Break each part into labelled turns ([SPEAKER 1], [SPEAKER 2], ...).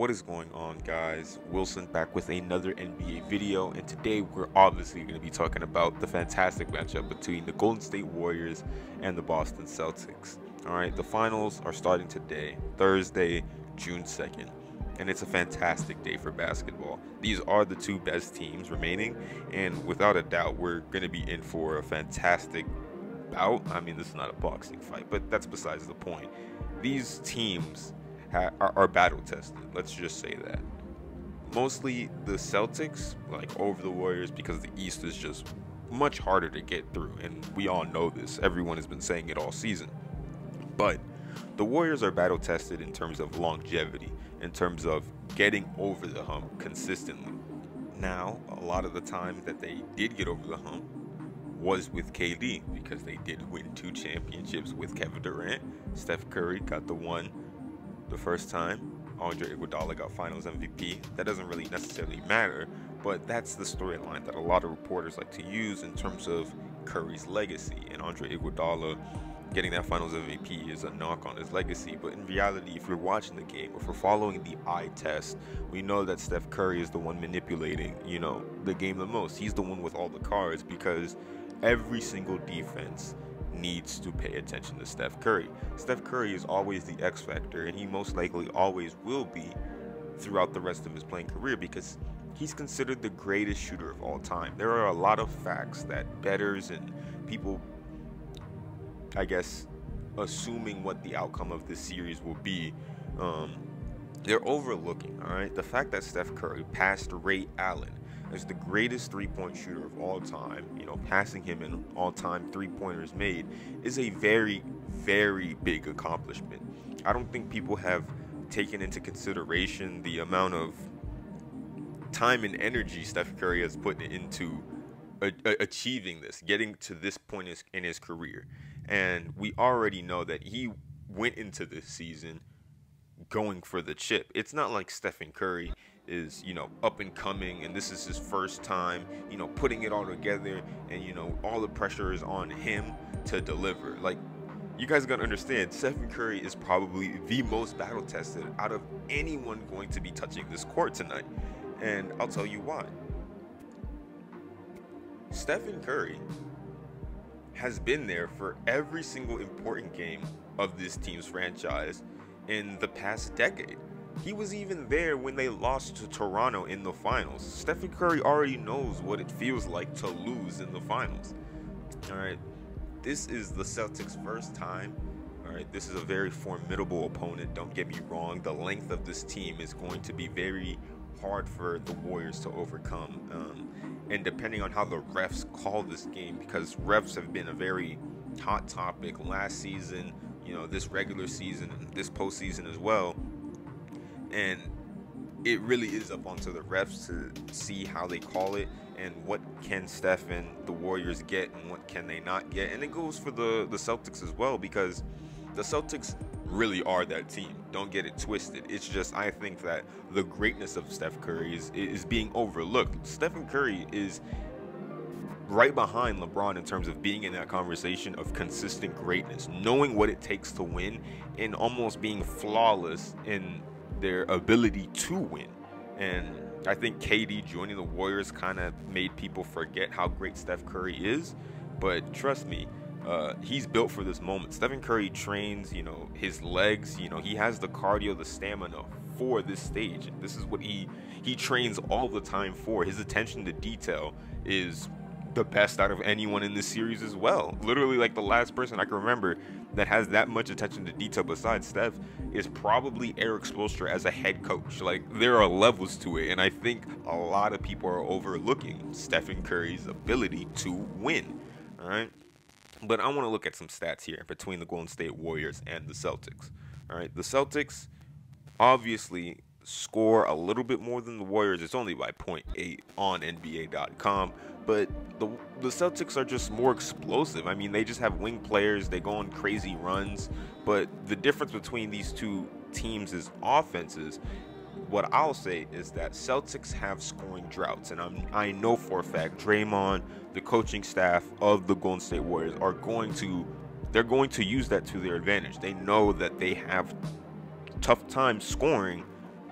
[SPEAKER 1] What is going on, guys? Wilson back with another NBA video, and today we're obviously going to be talking about the fantastic matchup between the Golden State Warriors and the Boston Celtics. Alright, the finals are starting today, Thursday, June 2nd, and it's a fantastic day for basketball. These are the two best teams remaining, and without a doubt, we're going to be in for a fantastic bout. I mean, this is not a boxing fight, but that's besides the point. These teams are battle tested, let's just say that. Mostly the Celtics like over the Warriors because the East is just much harder to get through, and we all know this. Everyone has been saying it all season. But the Warriors are battle tested in terms of longevity, in terms of getting over the hump consistently. Now, a lot of the times that they did get over the hump was with KD, because they did win 2 championships with Kevin Durant. Steph Curry got the one the first time. Andre Iguodala got Finals MVP. That doesn't really necessarily matter, but that's the storyline that a lot of reporters like to use in terms of Curry's legacy. And Andre Iguodala getting that Finals MVP is a knock on his legacy. But in reality, if you're watching the game, if we're following the eye test, we know that Steph Curry is the one manipulating, the game the most. He's the one with all the cards, because every single defense needs to pay attention to Steph Curry. Steph Curry is always the X factor, and he most likely always will be throughout the rest of his playing career, because he's considered the greatest shooter of all time. There are a lot of facts that bettors and people, I guess, assuming what the outcome of this series will be, they're overlooking. All right, the fact that Steph Curry passed Ray Allen as the greatest three-point shooter of all time, passing him in all-time three-pointers made, is a very, very big accomplishment. I don't think people have taken into consideration the amount of time and energy Steph Curry has put into achieving this, getting to this point in his career. And we already know that he went into this season going for the chip. It's not like Stephen Curry is up and coming and this is his first time putting it all together, and all the pressure is on him to deliver. Like, you guys gotta understand, Stephen Curry is probably the most battle tested out of anyone going to be touching this court tonight, and I'll tell you why. Stephen Curry has been there for every single important game of this team's franchise in the past decade. He was even there when they lost to Toronto in the finals. Stephen Curry already knows what it feels like to lose in the finals. All right, this is the Celtics' first time. All right, this is a very formidable opponent. Don't get me wrong. The length of this team is going to be very hard for the Warriors to overcome. And depending on how the refs call this game, because refs have been a very hot topic last season, this regular season, and this postseason as well. And it really is up onto the refs to see how they call it, and what can Steph and the Warriors get and what can they not get. And it goes for the Celtics as well, because the Celtics really are that team. Don't get it twisted. It's just, I think that the greatness of Steph Curry is being overlooked. Stephen Curry is right behind LeBron in terms of being in that conversation of consistent greatness, knowing what it takes to win, and almost being flawless in their ability to win. And I think KD joining the Warriors kind of made people forget how great Steph Curry is. But trust me, he's built for this moment. Stephen Curry trains, his legs, he has the cardio, the stamina for this stage. This is what he trains all the time for. His attention to detail is the best out of anyone in this series as well. Literally, like, the last person I can remember that has that much attention to detail besides Steph is probably Eric Spoelstra as a head coach. Like, there are levels to it, and I think a lot of people are overlooking Stephen Curry's ability to win. All right, but I want to look at some stats here between the Golden State Warriors and the Celtics. All right, the Celtics obviously score a little bit more than the Warriors. It's only by 0.8 on NBA.com, but the Celtics are just more explosive. I mean, they just have wing players. They go on crazy runs. But the difference between these two teams is offenses. What I'll say is that Celtics have scoring droughts, and I know for a fact Draymond, the coaching staff of the Golden State Warriors, they're going to use that to their advantage. They know that they have tough time scoring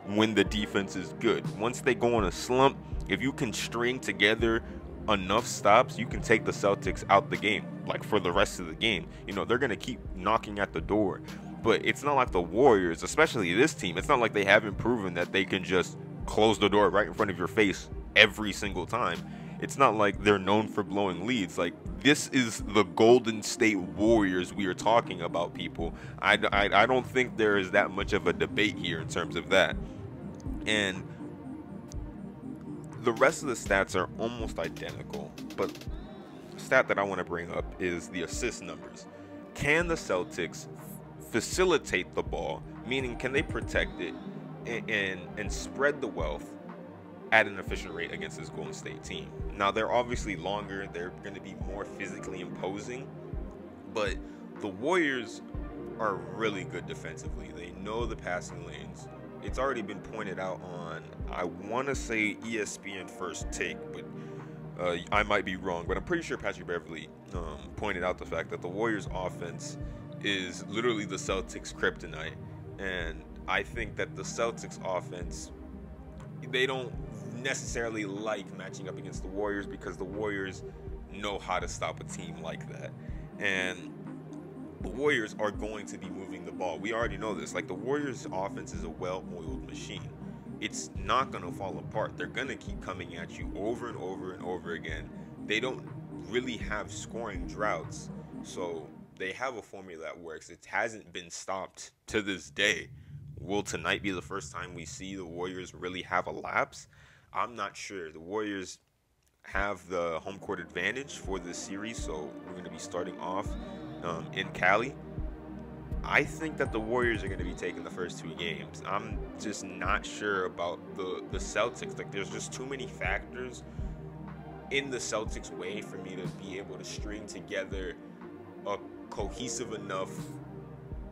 [SPEAKER 1] when the defense is good. Once they go on a slump, if you can string together enough stops, you can take the Celtics out the game, like for the rest of the game. You know, they're going to keep knocking at the door. But it's not like the Warriors, especially this team, it's not like they haven't proven that they can just close the door right in front of your face every single time. It's not like they're known for blowing leads. Like, this is the Golden State Warriors we are talking about, people. I don't think there is that much of a debate here in terms of that. And the rest of the stats are almost identical, but the stat that I want to bring up is the assist numbers. Can the Celtics facilitate the ball, meaning can they protect it and spread the wealth at an efficient rate against this Golden State team? Now, they're obviously longer, they're going to be more physically imposing, but the Warriors are really good defensively. They know the passing lanes. It's already been pointed out on, I want to say ESPN First Take, but I might be wrong, but I'm pretty sure Patrick Beverley pointed out the fact that the Warriors offense is literally the Celtics kryptonite. And I think that the Celtics offense, they don't necessarily like matching up against the Warriors because the Warriors know how to stop a team like that. And the Warriors are going to be moving the ball. We already know this. Like, the Warriors offense is a well-oiled machine. It's not going to fall apart. They're going to keep coming at you over and over and over again. They don't really have scoring droughts. So they have a formula that works. It hasn't been stopped to this day. Will tonight be the first time we see the Warriors really have a lapse? I'm not sure. The Warriors have the home court advantage for this series, so we're going to be starting off in Cali. I think that the Warriors are going to be taking the first two games. I'm just not sure about the Celtics. Like, there's just too many factors in the Celtics' way for me to be able to string together a cohesive enough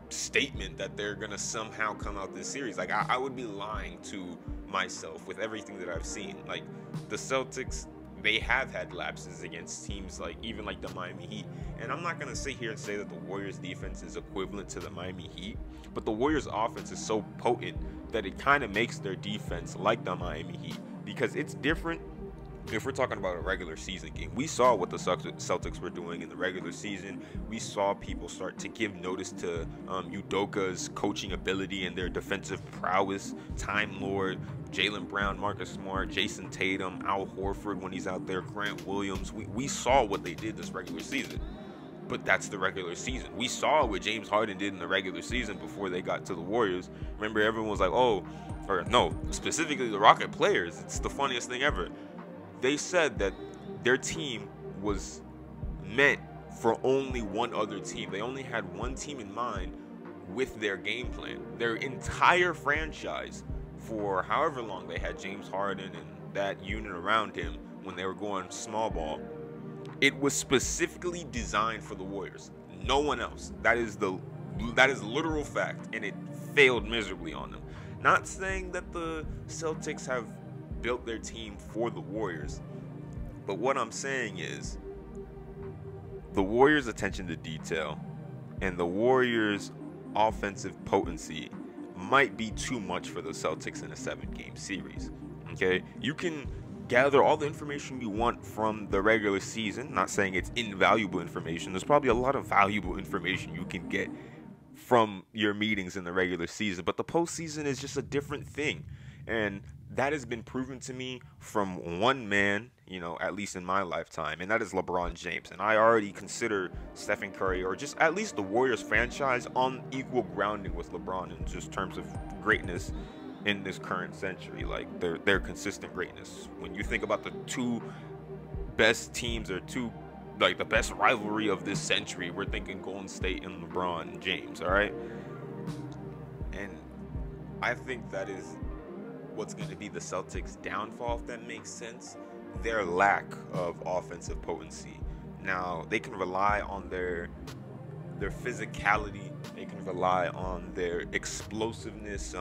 [SPEAKER 1] statement that they're going to somehow come out this series. Like, I would be lying to myself with everything that I've seen. Like, the Celtics, they have had lapses against teams like even like the Miami Heat. And I'm not going to sit here and say that the Warriors defense is equivalent to the Miami Heat, but the Warriors offense is so potent that it kind of makes their defense like the Miami Heat, because it's different. If we're talking about a regular season game, we saw what the Celtics were doing in the regular season. We saw people start to give notice to Udoka's coaching ability and their defensive prowess. Time Lord, Jaylen Brown, Marcus Smart, Jason Tatum, Al Horford when he's out there, Grant Williams. We saw what they did this regular season. But that's the regular season. We saw what James Harden did in the regular season before they got to the Warriors. Remember, everyone was like, oh, or no, specifically the Rocket players. It's the funniest thing ever. They said that their team was meant for only one other team. They only had one team in mind with their game plan. Their entire franchise, for however long they had James Harden and that unit around him when they were going small ball, it was specifically designed for the Warriors. No one else. That is literal fact, and it failed miserably on them. Not saying that the Celtics have built their team for the Warriors, but what I'm saying is the Warriors' attention to detail and the Warriors' offensive potency might be too much for the Celtics in a 7-game series. Okay, you can gather all the information you want from the regular season. Not saying it's invaluable information. There's probably a lot of valuable information you can get from your meetings in the regular season, but the postseason is just a different thing. And that has been proven to me from one man, at least in my lifetime, and that is LeBron James. And I already consider Stephen Curry, or just at least the Warriors franchise, on equal grounding with LeBron in just terms of greatness in this current century. Like, their consistent greatness. When you think about the two best teams, or the best rivalry of this century, we're thinking Golden State and LeBron James, all right? And I think that is what's going to be the Celtics' downfall, if that makes sense. Their lack of offensive potency. Now, they can rely on their physicality. They can rely on their explosiveness,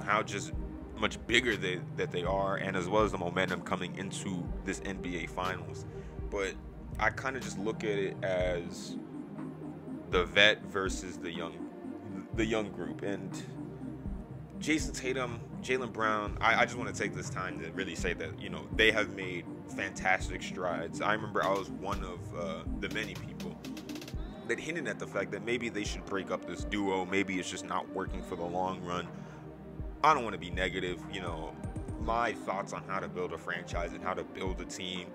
[SPEAKER 1] how just much bigger that they are, and as well as the momentum coming into this NBA Finals. But I kind of just look at it as the vet versus the young group. And Jason Tatum, Jaylen Brown, I just want to take this time to really say that, they have made fantastic strides. I remember I was one of the many people that hinted at the fact that maybe they should break up this duo. Maybe it's just not working for the long run. I don't want to be negative. My thoughts on how to build a franchise and how to build a team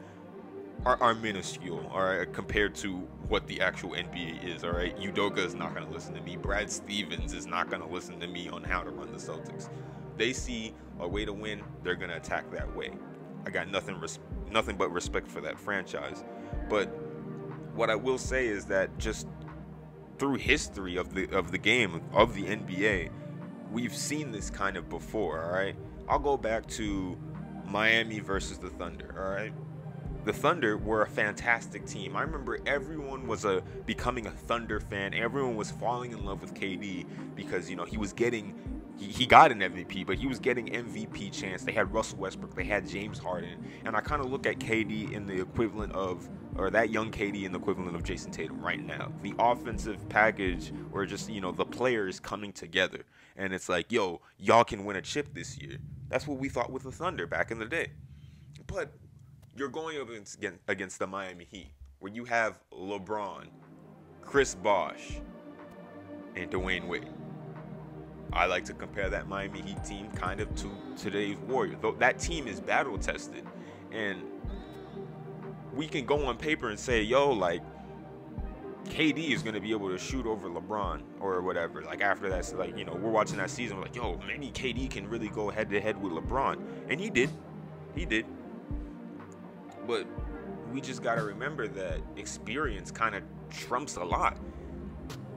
[SPEAKER 1] are minuscule, all right, compared to what the actual NBA is, all right? Udoka is not going to listen to me. Brad Stevens is not going to listen to me on how to run the Celtics. They see a way to win, they're going to attack that way. I got nothing but respect for that franchise. But what I will say is that just through history of the game of the NBA, we've seen this kind of before, all right? I'll go back to Miami versus the Thunder, all right? The Thunder were a fantastic team. I remember everyone was becoming a Thunder fan. Everyone was falling in love with KD because, he got an MVP, but he was getting MVP chance. They had Russell Westbrook. They had James Harden. And I kind of look at KD in the equivalent of, or that young KD in the equivalent of Jason Tatum right now. The offensive package, or just, the players coming together. And it's like, yo, y'all can win a chip this year. That's what we thought with the Thunder back in the day. But you're going up against the Miami Heat, where you have LeBron, Chris Bosh, and Dwayne Wade. I like to compare that Miami Heat team kind of to today's Warriors. Though that team is battle tested, and we can go on paper and say, yo, like, KD is going to be able to shoot over LeBron or whatever. Like, after that, so like, we're watching that season, we're like, yo, maybe KD can really go head to head with LeBron. And he did. But we just got to remember that experience kind of trumps a lot.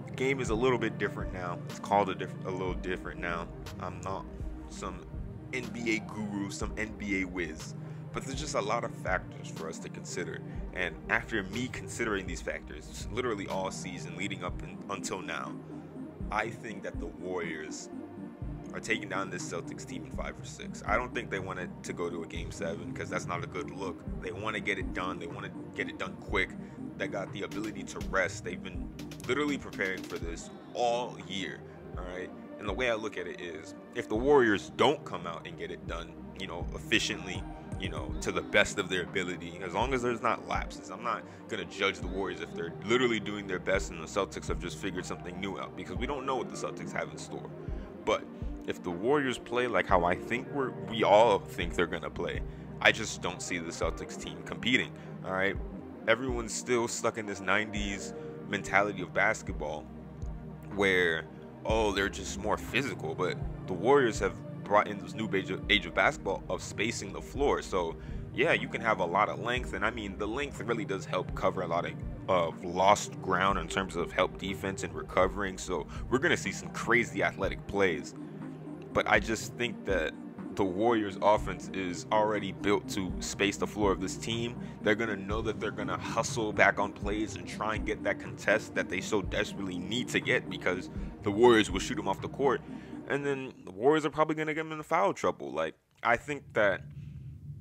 [SPEAKER 1] The game is a little bit different now. It's called a little different now. I'm not some NBA guru, some NBA whiz. But there's just a lot of factors for us to consider. And after me considering these factors, literally all season leading up until now, I think that the Warriors are taking down this Celtics team in 5 or 6. I don't think they want it to go to a Game 7 because that's not a good look. They want to get it done. They want to get it done quick. They got the ability to rest. They've been literally preparing for this all year, all right? And the way I look at it is, if the Warriors don't come out and get it done, efficiently, to the best of their ability, as long as there's not lapses. I'm not going to judge the Warriors if they're literally doing their best and the Celtics have just figured something new out, because we don't know what the Celtics have in store. But if the Warriors play like how I think we all think they're going to play, I just don't see the Celtics team competing, all right? Everyone's still stuck in this 90s mentality of basketball where, they're just more physical. But the Warriors have brought in this new age of basketball of spacing the floor. So, yeah, you can have a lot of length. And, I mean, the length really does help cover a lot of lost ground in terms of help defense and recovering. So we're going to see some crazy athletic plays. But I just think that the Warriors offense is already built to space the floor of this team. They're going to know that they're going to hustle back on plays and try and get that contest that they so desperately need to get, because the Warriors will shoot them off the court. And then the Warriors are probably going to get them into foul trouble. Like, I think that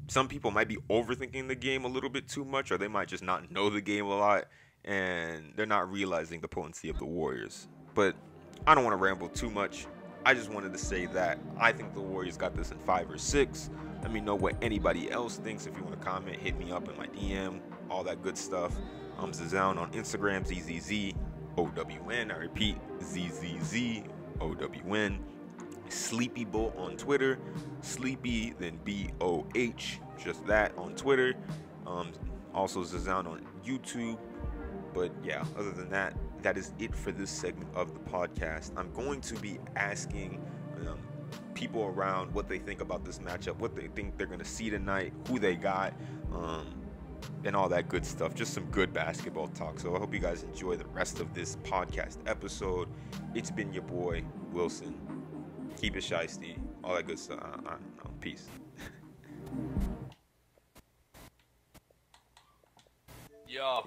[SPEAKER 1] some people might be overthinking the game a little bit too much, or they might just not know the game a lot, and they're not realizing the potency of the Warriors. But I don't want to ramble too much. I just wanted to say that I think the Warriors got this in 5 or 6. Let me know what anybody else thinks. If you want to comment, hit me up in my DM, all that good stuff. I'm Zazown on Instagram, ZZZOWN. I repeat, ZZZOWN. Sleepy Bull on Twitter. Sleepy, then BOH. Just that on Twitter. Also Zazown on YouTube. But yeah, other than that, that is it for this segment of the podcast. I'm going to be asking people around what they think about this matchup, what they think they're going to see tonight, who they got, and all that good stuff. Just some good basketball talk. So I hope you guys enjoy the rest of this podcast episode. It's been your boy, Wilson. Keep it shiesty. All that good stuff. Peace.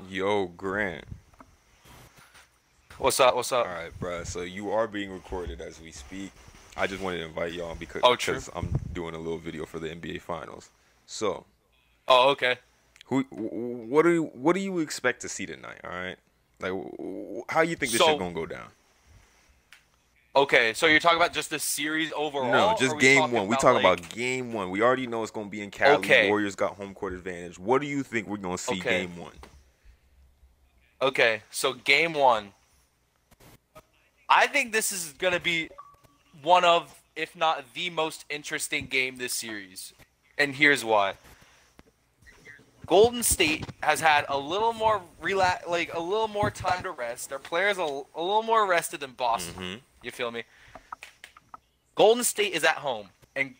[SPEAKER 1] Yo, Grant.
[SPEAKER 2] What's up?
[SPEAKER 1] All right, bro. So you are being recorded as we speak. I just wanted to invite y'all because I'm doing a little video for the NBA Finals. So.
[SPEAKER 2] Oh, okay.
[SPEAKER 1] What do you expect to see tonight? All right. Like, how you think this shit gonna go down?
[SPEAKER 2] Okay, so you're talking about just the series
[SPEAKER 1] No,
[SPEAKER 2] overall, or are
[SPEAKER 1] just
[SPEAKER 2] we
[SPEAKER 1] game
[SPEAKER 2] talking
[SPEAKER 1] one. We
[SPEAKER 2] about
[SPEAKER 1] talking
[SPEAKER 2] like?
[SPEAKER 1] about game one. We already know it's gonna be in Cali.
[SPEAKER 2] Okay,
[SPEAKER 1] Warriors got home court advantage. What do you think we're gonna see
[SPEAKER 2] okay,
[SPEAKER 1] game one?
[SPEAKER 2] okay. So game one, I think this is gonna be one of, if not the most interesting game this series, and here's why. Golden State has had a little more like a little more time to rest. Their players a little more rested than Boston.
[SPEAKER 1] Mm-hmm.
[SPEAKER 2] You feel me? Golden State is at home, and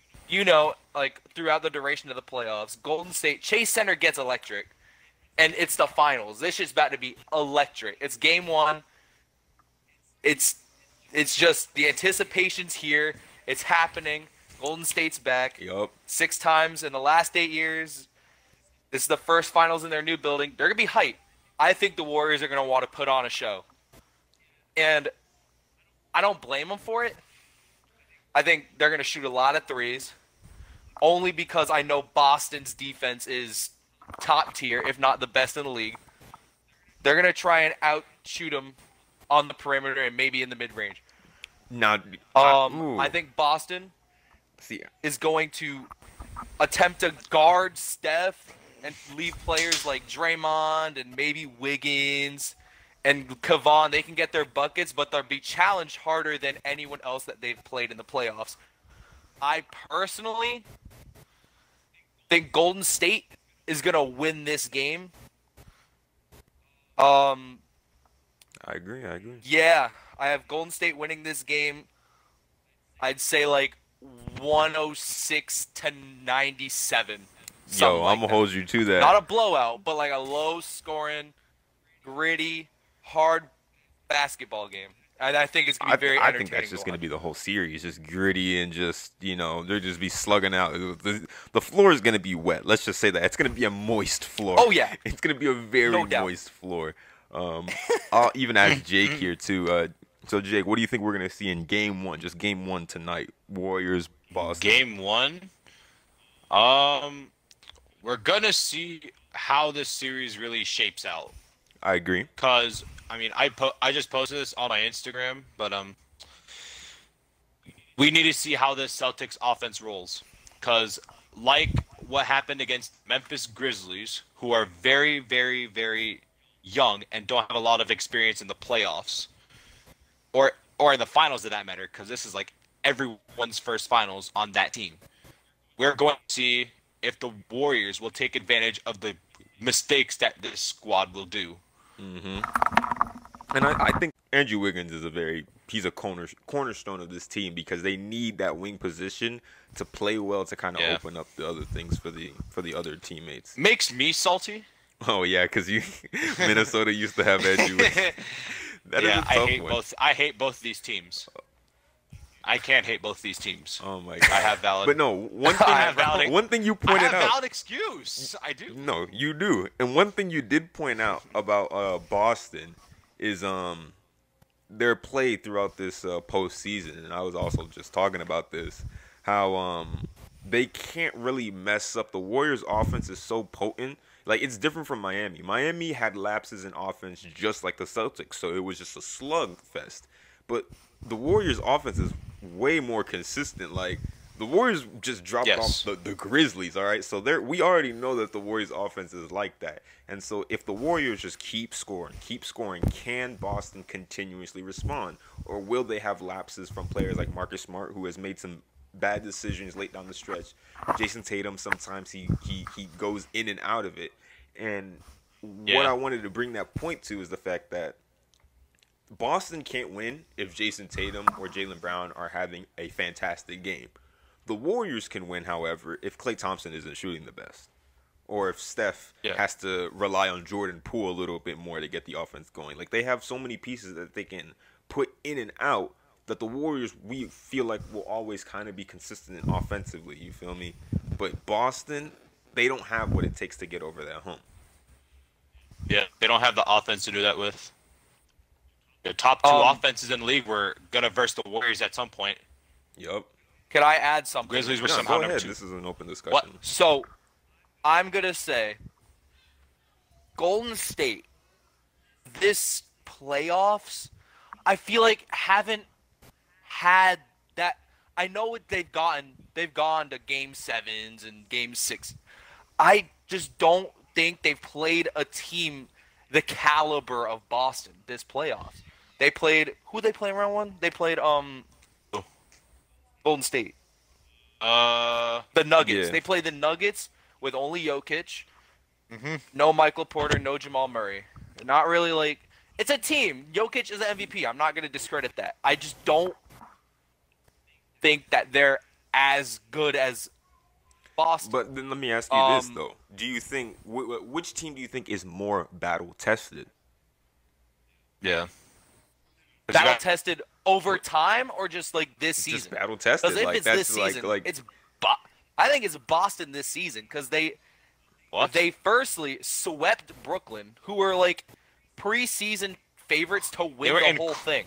[SPEAKER 2] like throughout the duration of the playoffs, Golden State Chase Center gets electric, and it's the finals. This shit's about to be electric. It's game one. It's it's just the anticipation's here. It's happening. Golden State's back.
[SPEAKER 1] Yup.
[SPEAKER 2] 6 times in the last 8 years. This is the first finals in their new building. They're gonna be hyped. I think the Warriors are gonna want to put on a show, and I don't blame them for it. I think they're gonna shoot a lot of threes, only because I know Boston's defense is top tier, if not the best in the league. They're gonna try and outshoot them on the perimeter and maybe in the mid range.
[SPEAKER 1] Now,
[SPEAKER 2] I think Boston
[SPEAKER 1] see,
[SPEAKER 2] is going to attempt to guard Steph and leave players like Draymond and maybe Wiggins and Kevon. They can get their buckets, but they'll be challenged harder than anyone else that they've played in the playoffs. I personally think Golden State is going to win this game.
[SPEAKER 1] I agree. I agree.
[SPEAKER 2] Yeah, I have Golden State winning this game. I'd say like 106-97.
[SPEAKER 1] Yo,
[SPEAKER 2] Like
[SPEAKER 1] I'm gonna hold you to that.
[SPEAKER 2] not a blowout, but like a low-scoring, gritty, hard basketball game. And I think it's gonna be very
[SPEAKER 1] I
[SPEAKER 2] entertaining.
[SPEAKER 1] think that's just
[SPEAKER 2] to
[SPEAKER 1] gonna
[SPEAKER 2] watch.
[SPEAKER 1] be the whole series, just gritty and just they'll just be slugging out. The floor is gonna be wet. Let's just say that it's gonna be a moist floor.
[SPEAKER 2] Oh yeah,
[SPEAKER 1] It's gonna be a very
[SPEAKER 2] no doubt.
[SPEAKER 1] moist floor. I'll even ask Jake here too. So Jake, what do you think we're gonna see in game one? Just game one tonight. Warriors, Boston.
[SPEAKER 3] Game one, we're gonna see how this series really shapes out.
[SPEAKER 1] I agree.
[SPEAKER 3] Cause I mean, I just posted this on my Instagram, but we need to see how this Celtics offense rolls. Cause like what happened against Memphis Grizzlies, who are very, very, very young and don't have a lot of experience in the playoffs, or in the finals, for that matter. Because this is like everyone's first finals on that team. We're going to see if the Warriors will take advantage of the mistakes that this squad will do.
[SPEAKER 1] Mm-hmm. And I think Andrew Wiggins is he's a cornerstone of this team because they need that wing position to play well to kind of open up the other things for the other teammates.
[SPEAKER 3] Makes me salty.
[SPEAKER 1] Oh yeah, because Minnesota used to have Andrew Wiggins. That is a tough one.
[SPEAKER 3] I hate both these teams. I can't hate both these teams.
[SPEAKER 1] Oh my god.
[SPEAKER 3] I have valid.
[SPEAKER 1] But no, one thing you pointed
[SPEAKER 3] I have
[SPEAKER 1] out.
[SPEAKER 3] valid excuse. I do.
[SPEAKER 1] No, you do. And one thing you did point out about Boston is their play throughout this postseason. And I was also just talking about this, how they can't really mess up. The Warriors' offense is so potent. Like, it's different from Miami. Miami had lapses in offense just like the Celtics, so it was just a slugfest. But the Warriors' offense is way more consistent. Like, the Warriors just dropped off the Grizzlies, all right? So we already know that the Warriors' offense is like that. And so if the Warriors just keep scoring, can Boston continuously respond? Or will they have lapses from players like Marcus Smart, who has made some bad decisions late down the stretch? Jason Tatum, sometimes he goes in and out of it. And what I wanted to bring that point to is the fact that Boston can't win if Jason Tatum or Jaylen Brown are having a fantastic game. The Warriors can win, however, if Klay Thompson isn't shooting the best, or if Steph has to rely on Jordan Poole a little bit more to get the offense going. Like, they have so many pieces that they can put in and out that the Warriors, we feel like, will always kind of be consistent offensively. You feel me? But Boston, they don't have what it takes to get over that hump.
[SPEAKER 3] Yeah, they don't have the offense to do that with. The top two offenses in the league were gonna verse the Warriors at some point.
[SPEAKER 1] Yup.
[SPEAKER 2] Can I add something?
[SPEAKER 3] Grizzlies were
[SPEAKER 1] No,
[SPEAKER 3] somehow
[SPEAKER 1] go ahead.
[SPEAKER 3] number 2.
[SPEAKER 1] This is an open discussion.
[SPEAKER 2] What? So, I'm gonna say, Golden State, this playoffs, I feel like haven't had that. I know what they've gotten. They've gone to game 7s and game 6. I just don't think they've played a team the caliber of Boston this playoffs. They played who they play in round 1? They played Golden State. The Nuggets.
[SPEAKER 1] Yeah.
[SPEAKER 2] They played the Nuggets with only Jokic,
[SPEAKER 3] Mm-hmm.
[SPEAKER 2] no Michael Porter, no Jamal Murray. Not really like it's a team. Jokic is an MVP. I'm not going to discredit that. I just don't think that they're as good as Boston.
[SPEAKER 1] But then let me ask you this though: do you think which team do you think is more battle tested?
[SPEAKER 3] Yeah.
[SPEAKER 2] Battle tested over time or just like this
[SPEAKER 1] Just
[SPEAKER 2] season?
[SPEAKER 1] battle tested.
[SPEAKER 2] Because if
[SPEAKER 1] Like
[SPEAKER 2] it's
[SPEAKER 1] that's
[SPEAKER 2] this season,
[SPEAKER 1] like
[SPEAKER 2] it's I think it's Boston this season because
[SPEAKER 3] What?
[SPEAKER 2] they firstly swept Brooklyn, who were like preseason favorites to win
[SPEAKER 3] were
[SPEAKER 2] the
[SPEAKER 3] in
[SPEAKER 2] whole
[SPEAKER 3] cr-
[SPEAKER 2] thing.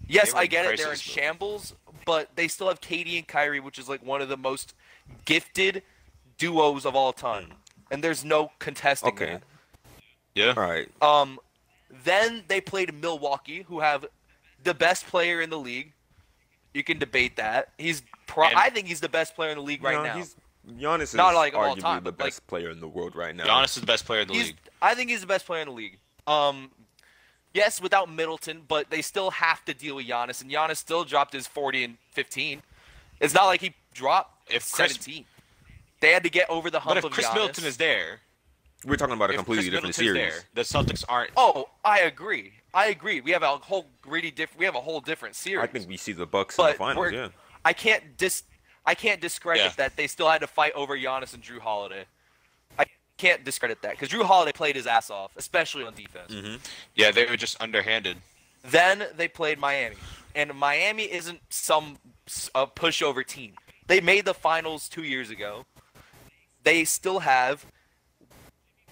[SPEAKER 2] Yes,
[SPEAKER 3] were
[SPEAKER 2] I
[SPEAKER 3] in
[SPEAKER 2] get it. They're in
[SPEAKER 3] crisis mode.
[SPEAKER 2] shambles, but they still have KD and Kyrie, which is like one of the most gifted duos of all time, and there's no contesting
[SPEAKER 1] okay.
[SPEAKER 2] that.
[SPEAKER 3] Yeah.
[SPEAKER 1] All right.
[SPEAKER 2] Then they played Milwaukee, who have the best player in the league. You can debate that. I think he's the best player in the league right now.
[SPEAKER 1] Giannis is
[SPEAKER 2] Not like of all
[SPEAKER 1] arguably
[SPEAKER 2] time,
[SPEAKER 1] the
[SPEAKER 2] but, like,
[SPEAKER 1] best player in the world right now.
[SPEAKER 3] Giannis is the best player in the league.
[SPEAKER 2] I think he's the best player in the league. Yes, without Middleton, but they still have to deal with Giannis, and Giannis still dropped his 40 and 15. It's not like he dropped
[SPEAKER 3] If Chris-
[SPEAKER 2] 17. They had to get over the hump
[SPEAKER 3] But if
[SPEAKER 2] of
[SPEAKER 3] Chris
[SPEAKER 2] Giannis.
[SPEAKER 3] Middleton is there,
[SPEAKER 1] We're talking about a
[SPEAKER 3] if
[SPEAKER 1] completely
[SPEAKER 3] Chris
[SPEAKER 1] different
[SPEAKER 3] Middleton's
[SPEAKER 1] series.
[SPEAKER 3] there, the Celtics aren't.
[SPEAKER 2] Oh, I agree. We have a whole different series.
[SPEAKER 1] I think we see the Bucks in the
[SPEAKER 2] But
[SPEAKER 1] finals. Yeah.
[SPEAKER 2] I can't discredit
[SPEAKER 3] Yeah.
[SPEAKER 2] that they still had to fight over Giannis and Drew Holiday. I can't discredit that because Drew Holiday played his ass off, especially on defense.
[SPEAKER 3] Yeah, they were just underhanded.
[SPEAKER 2] Then they played Miami, and Miami isn't a pushover team. They made the finals 2 years ago. They still have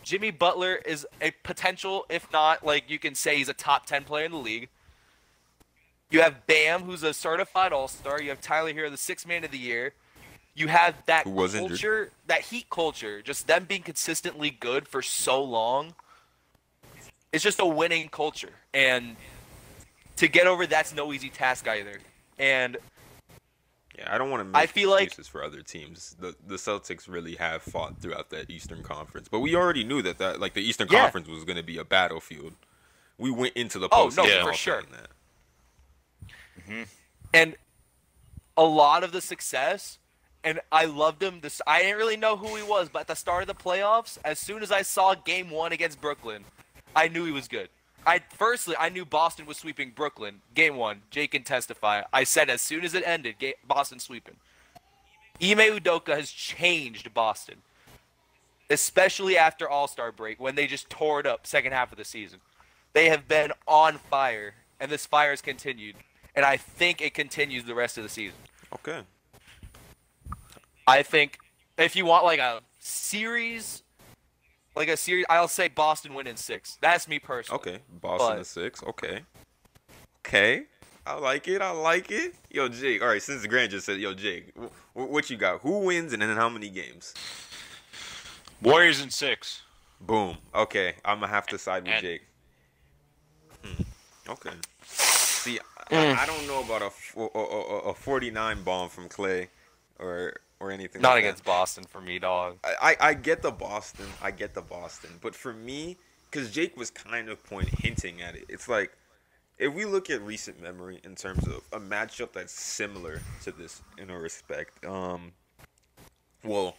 [SPEAKER 2] Jimmy Butler is a potential, if not like you can say he's a top 10 player in the league. You have Bam, who's a certified All-Star. You have Tyler Hero, the sixth man of the year. You have that
[SPEAKER 1] Who was injured.
[SPEAKER 2] culture, that Heat culture, just them being consistently good for so long. It's just a winning culture, and to get over that's no easy task either. And
[SPEAKER 1] Yeah, I don't want to
[SPEAKER 2] I
[SPEAKER 1] make
[SPEAKER 2] feel like-
[SPEAKER 1] excuses for other teams. The Celtics really have fought throughout that Eastern Conference, but we already knew that like the Eastern
[SPEAKER 2] Yeah.
[SPEAKER 1] Conference was going to be a battlefield. We went into the
[SPEAKER 2] Oh,
[SPEAKER 1] postseason
[SPEAKER 2] no,
[SPEAKER 3] Yeah.
[SPEAKER 2] for
[SPEAKER 1] all
[SPEAKER 2] sure.
[SPEAKER 1] saying that.
[SPEAKER 2] And a lot of the success, and I loved him. I didn't really know who he was, but at the start of the playoffs, as soon as I saw Game 1 against Brooklyn, I knew he was good. I knew Boston was sweeping Brooklyn. Game 1, Jake can testify. I said as soon as it ended, Boston sweeping. Ime Udoka has changed Boston, especially after All-Star break when they just tore it up second half of the season. They have been on fire, and this fire has continued. And I think it continues the rest of the season.
[SPEAKER 1] Okay.
[SPEAKER 2] I think if you want like a series, I'll say Boston win in 6. That's me personally.
[SPEAKER 1] Okay. Boston
[SPEAKER 2] But-
[SPEAKER 1] is 6. Okay. Okay. I like it. Yo, Jake. All right. Since Grant just said, yo, Jake, what you got? Who wins and in how many games?
[SPEAKER 3] Warriors in 6.
[SPEAKER 1] Boom. Okay. I'm gonna have to side with
[SPEAKER 3] And-
[SPEAKER 1] Jake. Okay. See, I don't know about a 49 bomb from Clay or anything.
[SPEAKER 2] Not
[SPEAKER 1] like
[SPEAKER 2] against
[SPEAKER 1] that.
[SPEAKER 2] Boston for me, dog.
[SPEAKER 1] I get the Boston. But for me, because Jake was kind of hinting at it, it's like if we look at recent memory in terms of a matchup that's similar to this in a respect, well,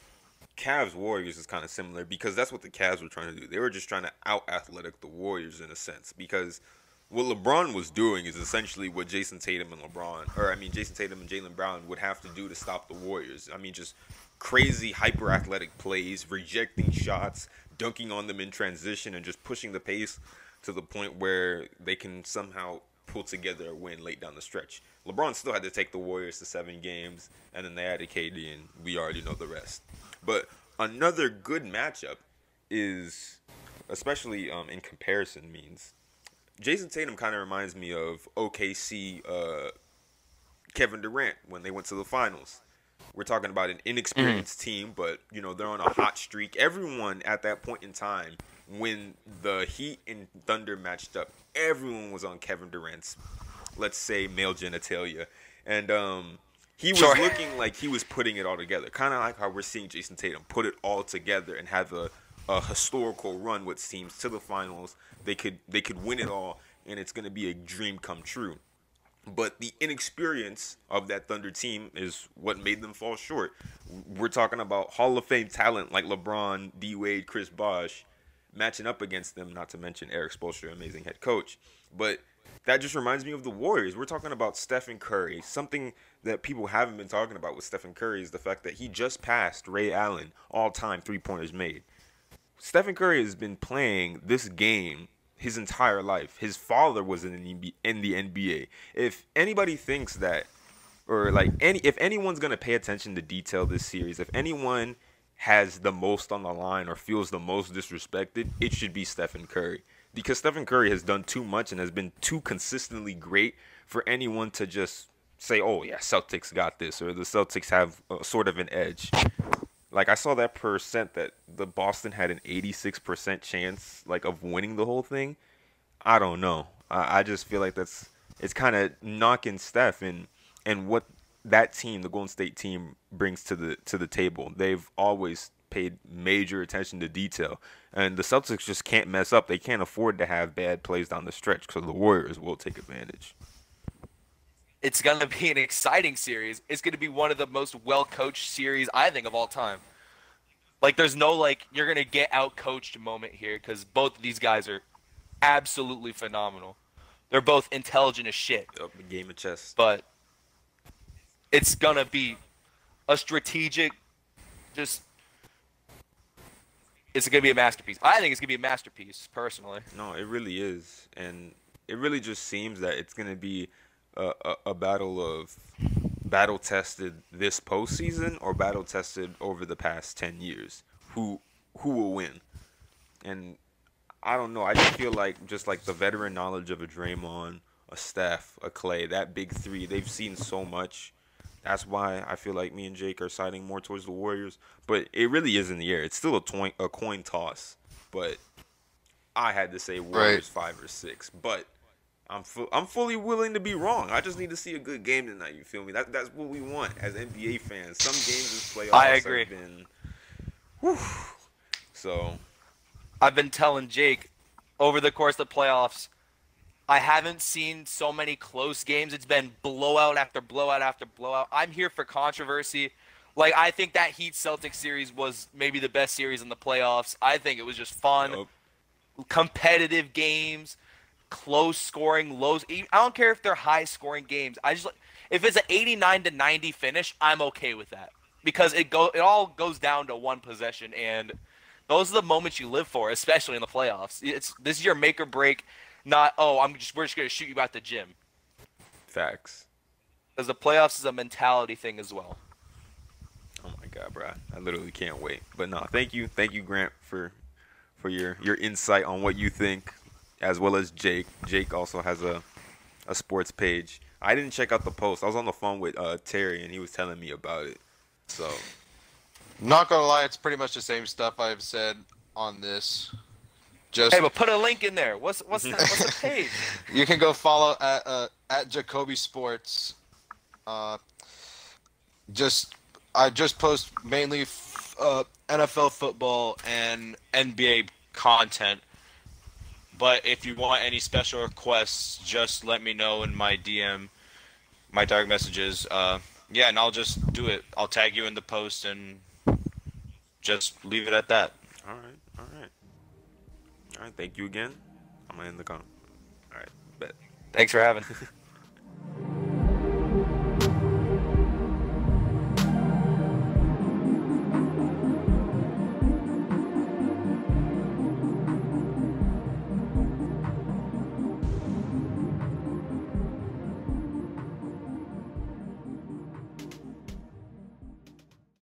[SPEAKER 1] Cavs Warriors is kind of similar because that's what the Cavs were trying to do. They were just trying to out athletic the Warriors in a sense because what LeBron was doing is essentially what Jason Tatum and Jaylen Brown would have to do to stop the Warriors. I mean, just crazy hyper athletic plays, rejecting shots, dunking on them in transition, and just pushing the pace to the point where they can somehow pull together a win late down the stretch. LeBron still had to take the Warriors to 7 games, and then they added KD, and we already know the rest. But another good matchup is, especially in comparison, means Jason Tatum kind of reminds me of OKC Kevin Durant when they went to the finals. We're talking about an inexperienced team, but they're on a hot streak. Everyone at that point in time, when the Heat and Thunder matched up, everyone was on Kevin Durant's let's say, male genitalia, and he was
[SPEAKER 2] Sure.
[SPEAKER 1] looking like he was putting it all together, kind of like how we're seeing Jason Tatum put it all together and have a historical run, what seems, to the finals. They could win it all, and it's gonna be a dream come true. But the inexperience of that Thunder team is what made them fall short. We're talking about Hall of Fame talent like LeBron, D Wade, Chris Bosh, matching up against them. Not to mention Eric Spoelstra, amazing head coach. But that just reminds me of the Warriors. We're talking about Stephen Curry. Something that people haven't been talking about with Stephen Curry is the fact that he just passed Ray Allen all-time three-pointers made. Stephen Curry has been playing this game his entire life. His father was in the NBA. If anybody thinks that, or like if anyone's gonna pay attention to detail this series, if anyone has the most on the line or feels the most disrespected, it should be Stephen Curry. Because Stephen Curry has done too much and has been too consistently great for anyone to just say, "Oh yeah, Celtics got this," or the Celtics have sort of an edge. Like I saw that percent that the Boston had an 86% chance like of winning the whole thing. I don't know. I just feel like it's kind of knocking Steph and what that team, the Golden State team, brings to the table. They've always paid major attention to detail, and the Celtics just can't mess up. They can't afford to have bad plays down the stretch because the Warriors will take advantage.
[SPEAKER 2] It's going to be an exciting series. It's going to be one of the most well-coached series, I think, of all time. Like, there's no, like, you're going to get out-coached moment here because both of these guys are absolutely phenomenal. They're both intelligent as shit.
[SPEAKER 1] Up the game of chess.
[SPEAKER 2] But it's going to be a strategic, just, it's going to be a masterpiece. I think it's going to be a masterpiece, personally.
[SPEAKER 1] No, it really is, and it really just seems that it's going to be a battle tested this postseason or battle tested over the past 10 years. Who will win? And I don't know. I just feel like just like the veteran knowledge of a Draymond, a Steph, a Clay, that big three, they've seen so much. That's why I feel like me and Jake are siding more towards the Warriors. But it really is in the air. It's still a coin toss. But I had to say Warriors 5 or 6. But I'm fully willing to be wrong. I just need to see a good game tonight. You feel me? That's what we want as NBA fans. Some games this playoffs
[SPEAKER 2] I agree.
[SPEAKER 1] have been, whew. So
[SPEAKER 2] I've been telling Jake over the course of the playoffs, I haven't seen so many close games. It's been blowout after blowout after blowout. I'm here for controversy. Like, I think that Heat-Celtics series was maybe the best series in the playoffs. I think it was just fun, competitive games, close scoring, lows. I don't care if they're high scoring games. If it's an 89-90 finish, I'm okay with that because it all goes down to one possession, and those are the moments you live for, especially in the playoffs. This is your make or break, not we're just gonna shoot you at the gym.
[SPEAKER 1] Facts.
[SPEAKER 2] Because the playoffs is a mentality thing as well.
[SPEAKER 1] Oh my God, bro! I literally can't wait. But no, thank you, Grant, for your insight on what you think, as well as Jake. Jake also has a sports page. I didn't check out the post. I was on the phone with Terry, and he was telling me about it. So,
[SPEAKER 4] not gonna lie, it's pretty much the same stuff I've said on this. Just
[SPEAKER 2] hey, but put a link in there. What's the page?
[SPEAKER 4] You can go follow at Jacoby Sports. I just post mainly
[SPEAKER 3] NFL football and NBA content. But if you want any special requests, just let me know in my DM, my direct messages. Yeah, and I'll just do it. I'll tag you in the post and just leave it at that.
[SPEAKER 1] all right. Thank you again. I'm gonna end the con. All right, bet.
[SPEAKER 2] Thanks for having.